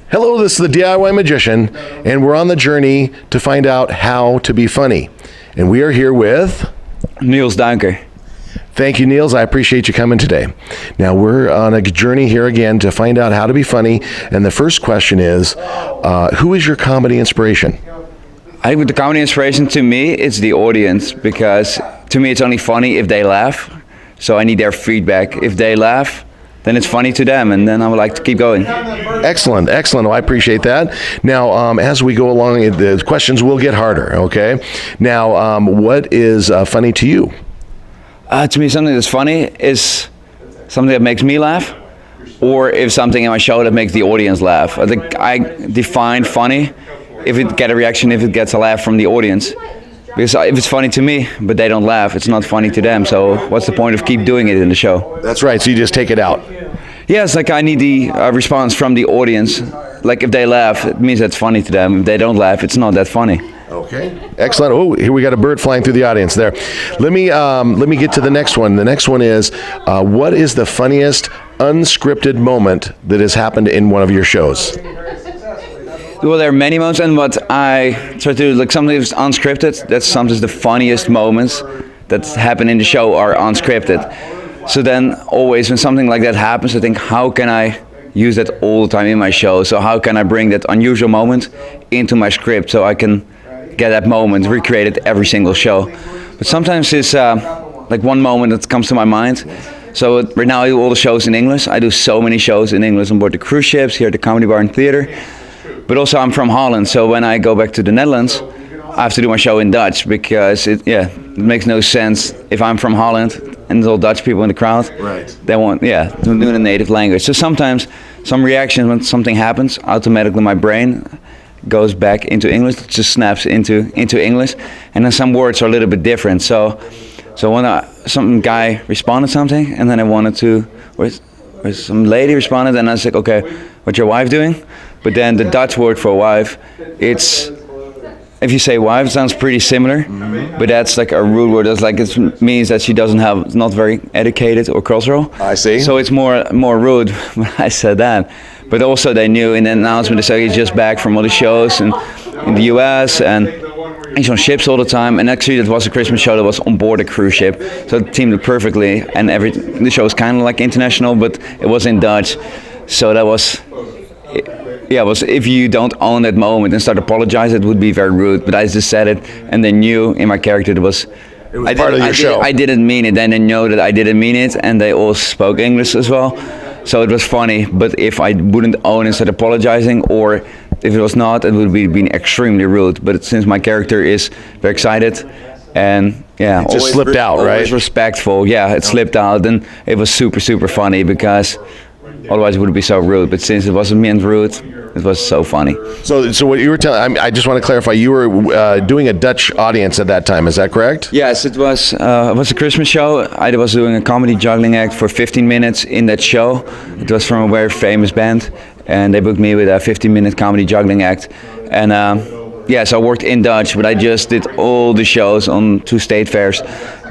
Hello, this is the DIY Magician, and we're on the journey to find out how to be funny. And we are here with Niels Duinker. Thank you, Niels. I appreciate you coming today. Now, we're on a journey here again to find out how to be funny. And the first question is, who is your comedy inspiration? I think with the comedy inspiration, to me, it's the audience, because to me, it's only funny if they laugh. So I need their feedback. If they laugh, then it's funny to them, and then I would like to keep going. Excellent, excellent. Well, I appreciate that. Now, as we go along, the questions will get harder, okay? Now, what is funny to you? To me, something that's funny is something that makes me laugh, or if something in my show that makes the audience laugh. I think I define funny if it gets a reaction, if it gets a laugh from the audience. Because if it's funny to me, but they don't laugh, it's not funny to them. So what's the point of keep doing it in the show? That's right, so you just take it out. Yeah, it's like I need the response from the audience. Like if they laugh, it means that's funny to them. If they don't laugh, it's not that funny. Okay, excellent. Oh, here we got a bird flying through the audience there. Let me get to the next one. The next one is, what is the funniest unscripted moment that has happened in one of your shows? Well, there are many moments, and what I try to do, like something that's unscripted, that's sometimes the funniest moments that happen in the show are unscripted. So then always when something like that happens, I think, how can I use that all the time in my show? So how can I bring that unusual moment into my script so I can get that moment, recreate it every single show? But sometimes it's like one moment that comes to my mind. So right now I do all the shows in English. I do so many shows in English on board the cruise ships, here at the Comedy Bar and Theater. But also I'm from Holland, so when I go back to the Netherlands, I have to do my show in Dutch, because it makes no sense if I'm from Holland and there's all Dutch people in the crowd. Right. They want, to do the native language. So sometimes some reactions when something happens, automatically my brain goes back into English, it just snaps into English, and then some words are a little bit different. So when some guy responded something, and then I wanted to, or some lady responded, and I was like, okay, what's your wife doing? But then the Dutch word for wife, it's, if you say wife, it sounds pretty similar, but that's like a rude word. That's like, it means that she doesn't have, it's not very educated or cultural. I see. So it's more rude when I said that. But also they knew in the announcement, they said he's just back from all the shows in the US, and he's on ships all the time. And actually that was a Christmas show that was on board a cruise ship. So it teamed it perfectly, and the show was kind of like international, but it was in Dutch. So that was, if you don't own that moment and start apologizing, it would be very rude. But I just said it, and they knew in my character it was part of your show. I didn't mean it, and they know that I didn't mean it, and they all spoke English as well. So it was funny, but if I wouldn't own and start apologizing, or if it was not, it would be been extremely rude. But since my character is very excited, and it just slipped out, right? Always respectful, it slipped out, and it was super, super funny, because otherwise it would be so rude. But since it wasn't meant rude, it was so funny. So what you were telling, I just want to clarify, you were doing a Dutch audience at that time, is that correct? Yes, it was a Christmas show. I was doing a comedy juggling act for 15 minutes in that show. It was from a very famous band, and they booked me with a 15-minute comedy juggling act. And so I worked in Dutch, but I just did all the shows on 2 state fairs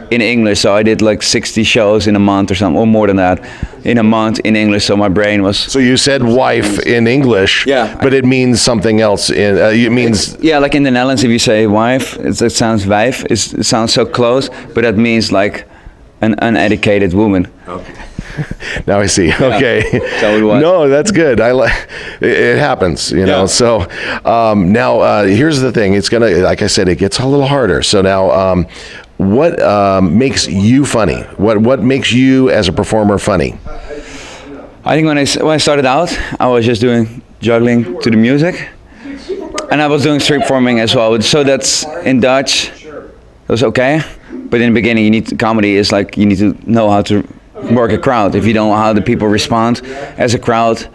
in English. So I did like 60 shows in a month or something, or more than that, in a month in English. So my brain was... So you said wife in English, but it means something else. It means... Yeah, like in the Netherlands, if you say wife, it sounds wijf. It sounds so close, but that means like an uneducated woman. Okay. Now I see. Okay. So it was. No, that's good. It happens, know. So now here's the thing. It's gonna, like I said, it gets a little harder. So now, what makes you funny? What makes you as a performer funny? I think when I started out, I was just doing juggling to the music, and I was doing street performing as well. So that's in Dutch. It was okay, but in the beginning, comedy is like you need to know how to work a crowd. If you don't know how the people respond as a crowd,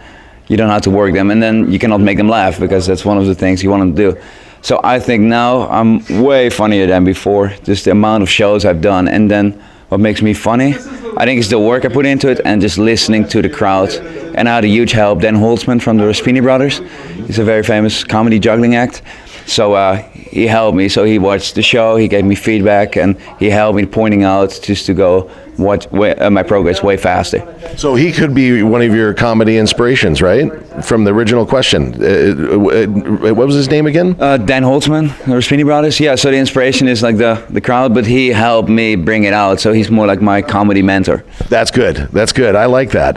you don't know how to work them, and then you cannot make them laugh, because that's one of the things you want them to do. So I think now I'm way funnier than before, just the amount of shows I've done. And then what makes me funny, I think it's the work I put into it, and just listening to the crowd. And I had a huge help, Dan Holtzman from the Rospini Brothers. He's a very famous comedy juggling act. So he helped me, so he watched the show, he gave me feedback, and he helped me pointing out just to go my progress way faster. So he could be one of your comedy inspirations, right? From the original question. What was his name again? Dan Holtzman, the Spini Brothers. Yeah, so the inspiration is like the crowd, but he helped me bring it out. So he's more like my comedy mentor. That's good. That's good. I like that.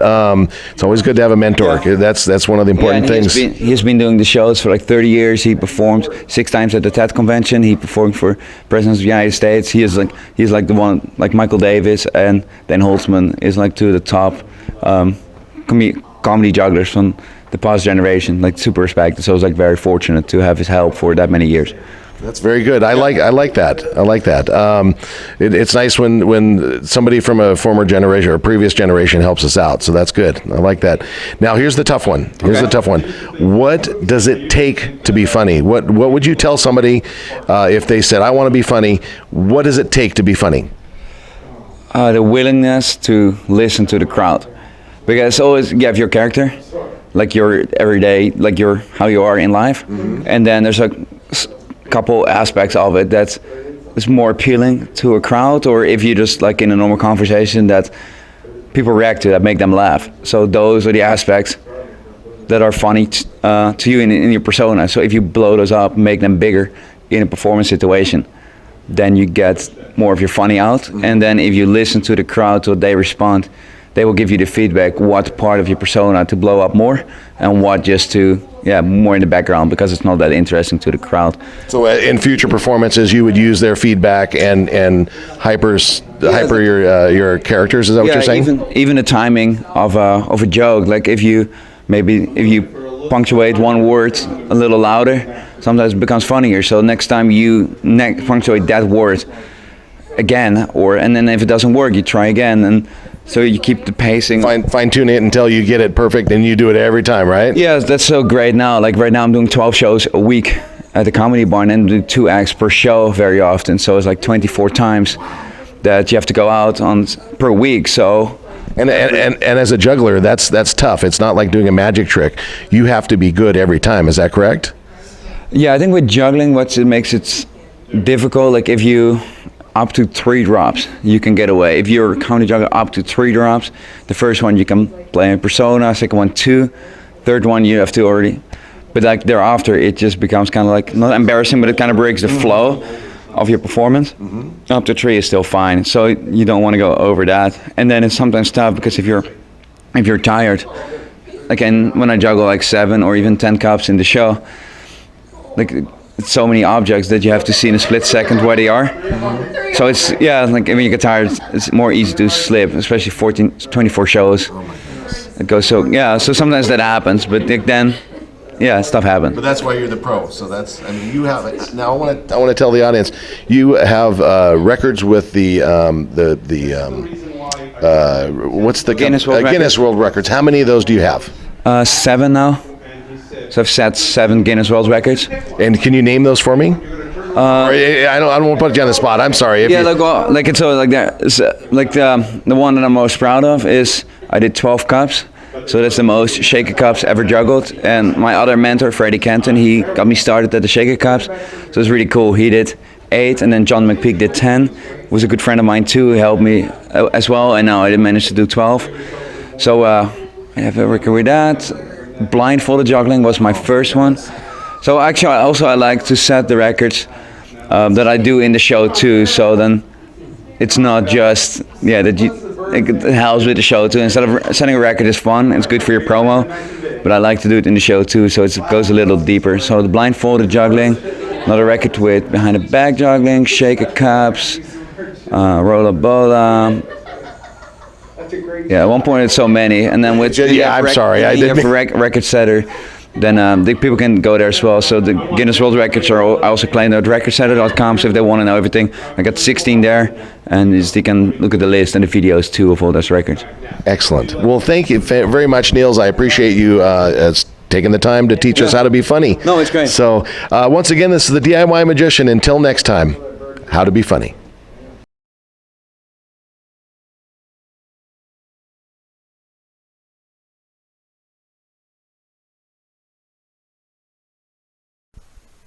It's always good to have a mentor. Yeah. That's one of the important things. He's been doing the shows for like 30 years. He performed 6 times at the TED convention. He performed for presidents of the United States. He's like the one, like Michael Davis and Dan Holtzman is like two of the top comedy jugglers from the past generation, like super respected. So I was like very fortunate to have his help for that many years. That's very good. I like that. I like that. It's nice when somebody from a former generation or previous generation helps us out. So that's good. I like that. Now here's the tough one. What does it take to be funny? What would you tell somebody if they said, I want to be funny? What does it take to be funny? The willingness to listen to the crowd, because always you have your character, like your everyday, like your how you are in life, and then there's a couple aspects of it that is more appealing to a crowd, or if you just like in a normal conversation that people react to, that make them laugh. So those are the aspects that are funny to you in your persona. So if you blow those up, make them bigger in a performance situation, then you get more of your funny out. And then if you listen to the crowd till they respond, they will give you the feedback what part of your persona to blow up more and what just to more in the background, because it's not that interesting to the crowd. So in future performances you would use their feedback and hyper your characters, is that what you're saying? Even the timing of a joke, like if you punctuate one word a little louder, sometimes it becomes funnier. So next time you punctuate that word again, and then if it doesn't work, you try again, and so you keep the pacing. Fine tune it until you get it perfect, and you do it every time, right? Yeah, that's so great now. Like right now I'm doing 12 shows a week at the Comedy Barn and do 2 acts per show very often. So it's like 24 times that you have to go out on per week. So and as a juggler, that's tough. It's not like doing a magic trick. You have to be good every time. Is that correct? Yeah, I think with juggling, what makes it difficult, like if you up to 3 drops, you can get away. If you're a comedy juggler, up to 3 drops, the first one you can play in persona, second one 2, third one you have to already. But like thereafter, it just becomes kind of like not embarrassing, but it kind of breaks the flow of your performance. Up to 3 is still fine, so you don't want to go over that. And then it's sometimes tough because if you're tired, like when I juggle like 7 or even 10 cups in the show, like it's so many objects that you have to see in a split second where they are. So it's like when you get tired, it's more easy to slip, especially 24 shows. It goes so sometimes that happens, but then stuff happens. But that's why you're the pro. So you have it. Now I want to tell the audience, you have records with the what's the Guinness World Records. How many of those do you have? 7 now. So I've set 7 Guinness World Records. And can you name those for me? I don't want to put you on the spot. I'm sorry. The one that I'm most proud of is I did 12 cups. So that's the most shaker cups ever juggled. And my other mentor, Freddie Kenton, he got me started at the shaker cups. So it's really cool. He did 8, and then John McPeak did 10. Was a good friend of mine too. He helped me as well. And now I did manage to do 12. So I have a record with that. Blindfolded juggling was my first one. So actually I like to set the records that I do in the show too, so then it's not just it helps with the show too. Instead of setting a record is fun, it's good for your promo, but I like to do it in the show too, so it goes a little deeper. So the blindfolded juggling, another record with behind the back juggling, shaker cups, roller bola. Yeah, at one point it's so many, and then with record setter, then the people can go there as well. So the Guinness World Records I also claim at recordsetter.com. So if they want to know everything, I got 16 there, and they can look at the list and the videos too of all those records. Excellent. Well, thank you very much, Niels. I appreciate you taking the time to teach us how to be funny. No, it's great. So once again, this is the DIY Magician. Until next time, how to be funny.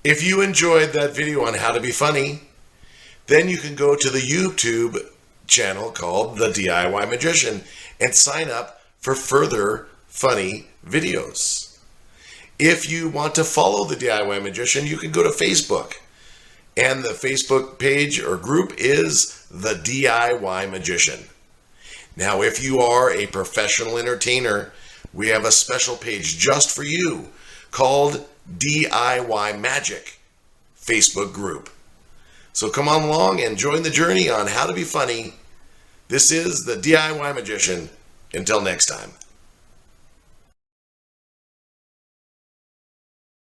If you enjoyed that video on how to be funny, then you can go to the YouTube channel called The DIY Magician and sign up for further funny videos. If you want to follow The DIY Magician, you can go to Facebook. And the Facebook page or group is The DIY Magician. Now, if you are a professional entertainer, we have a special page just for you called DIY Magic Facebook group. So come on along and join the journey on how to be funny. This is The DIY Magician. Until next time.